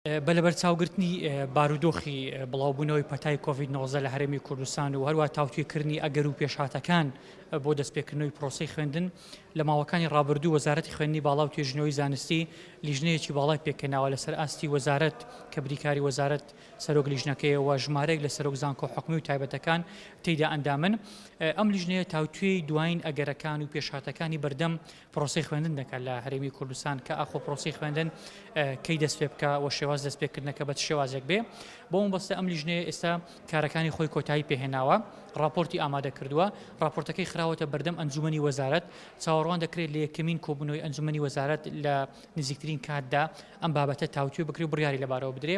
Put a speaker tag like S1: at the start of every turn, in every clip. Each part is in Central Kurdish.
S1: بە لەبەرچاوگرتنی بارودۆخی بڵاوبوونەوەی پەتای کۆڤید-19 لە هەرێمی کوردستان و هەروە تاوتوێکردنی ئەگەر و پێشهاتەکان بۆ دەستپێکردنەوەی پرۆسەی خوێندن لە ماوەکانی ڕابردوو وەزارەتی خوێندنی باڵا و توێژینەوەی زانستی لیژنەیەکی باڵای پێکەناوە لەسەر ئاستی وەزارەت کە بریکاری وەزارەت سەرۆک لیژنەکەیەوە ژمارەیەک لە سەرۆک زانکۆ حکومی و تایبەتەکان تێیدا ئەندامن. ئەم لیژنەیە تاوتوێی دوایین ئەگەرەکان و پێشهاتەکانی بەردەم پرۆسەی خوێندن دەکات لە هەرێمی کوردستان کە ئاخۆ پرۆسەی خوێندن کەی دەست پێ بکە و شێواز دەستپێکردنەکە بە شێوازێک بێ. بۆ ئەم بەستە ئەم لیژنەیە ئێستا کارەکانی خۆی کۆتایی پێهێناوە، راپۆرتی ئامادە کردووە، راپۆرتەکەی خراوەتە بەردەم ئەنجومەنی وەزارەت. چاوەڕوان دەکرێت لە یەکەمین کۆبوونەوەی ئەنجومەنی وەزارەت لە نزیکترین کاتدا ئەم بابەتە تاوتوێ بکرێ و بڕیاری لەبارەوە بدرێ.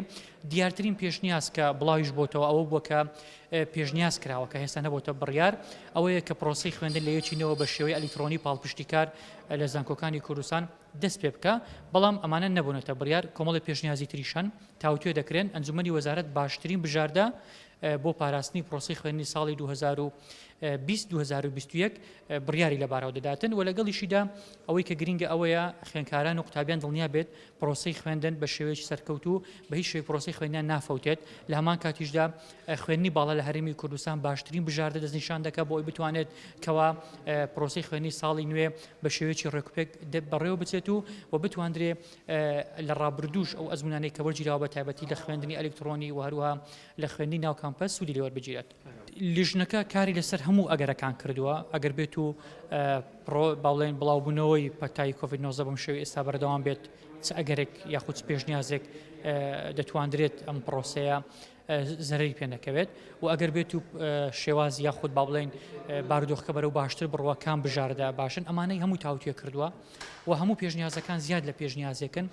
S1: دیارترین پێشنیاز کە بڵاویش بۆتەوە ئەوە بووە کە پێشنیاز کراوە کە هێستا نەبووتە بڕیار، ئەوەیە کە پرۆسەی خوێندن لە یەکینەوە بە شێوەی ئەلیکترۆنی پاڵپشتیکار لە زانکۆکانی کوردستان دەست پێ بکە، بەڵام ئەمانە نەبوونەتە بڕیار. کۆمەڵی پێشنیازی تریشان تاوتوێ دەکرێن. ئەنجومەنی وەزارەت باشترین بژاردە بۆ پاراستنی پرۆسەی خوێندنی ساڵی 2020-2021 بڕیاری لەبارەوە دەداتن و لەگەڵیشیدا ئەوەی کە گرینگە ئەوەیە خوێندکاران و قوتابیان دڵنیا بێت پرۆسەی خوێندن بە شێوەیەکی سەرکەوتوو بە هیچ شێوەی پرۆسەی خوێندنیان نافەوتێت. لە هەمان کاتیشدا خوێندنی باڵا لە هەرێمی کوردستان باشترین بژاردە دەستنیشان دەکات بۆ ئەوی بتوانێت کەوا پرۆسەی خوێندنی ساڵی نوێ بە شێوەیەکی ڕێکوپێک بەڕێوە بچێت و بتواندرێ لە ڕابردووش ئەو ئەزمونانەی کە وەرگیراوە بە تایبەتی لە خوێندنی ئەلکترۆنی و هەروەها لە خوێندنی ناو کامپەس سوودی لێوەربگیرێت. لیژنەکە کاری لەسەر هەموو ئەگەرەکان کردووە. ئەگەر بێت و باڵێن بڵاوبوونەوەی پەتای کۆڤید-19 بەم شێوەی ئێستا بەردەوام بێت، چ ئەگەرێک یاخود پێشنیازێک دەتواندرێت ئەم پرۆسەیە زەرەری پێ نەکەوێت و ئەگەر بێت و شێواز یاخود با بڵێن بارودۆخەکە بەرەو باشتر بڕوەکان بژاردە باشن، ئەمانەی هەموو تاوتوێ کردووە و هەموو پێشنیازەکان زیاد لە پێشنیازێکن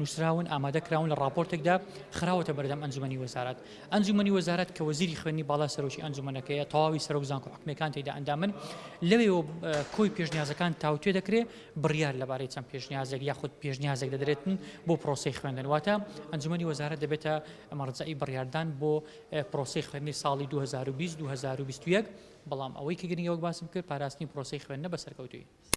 S1: نووسراون ئامادەکراون لە راپۆرتێکدا خراوەتە بەردەم ئەنجومەنی وەزارەت. ئەنجومەنی وەزارەت کە وەزیری خوێندنی باڵا سەرۆکی ئەنجومەنەکەیە تەواوی سەرۆک زانکۆ حکومیەکان تێیدا ئەندامن. لەوێەوە کۆی پێشنیازەکان تاوتوێ دەکرێت بڕیار لەبارەی چەند پێشنیازێک یاخود پێشنیازێک دەدرێتن بۆ پرۆسەی خوێندن. واتە ئەنجومەنی وەزارەت دەبێتە مەرجەعی بڕیاردان بۆ پرۆسەی خوێندنی ساڵی 2020-2021، بەڵام ئەوەی کە گرنگەوە باسم کرد پاراستنی پرۆسەی خوێندنە بە سەرکەوتووی.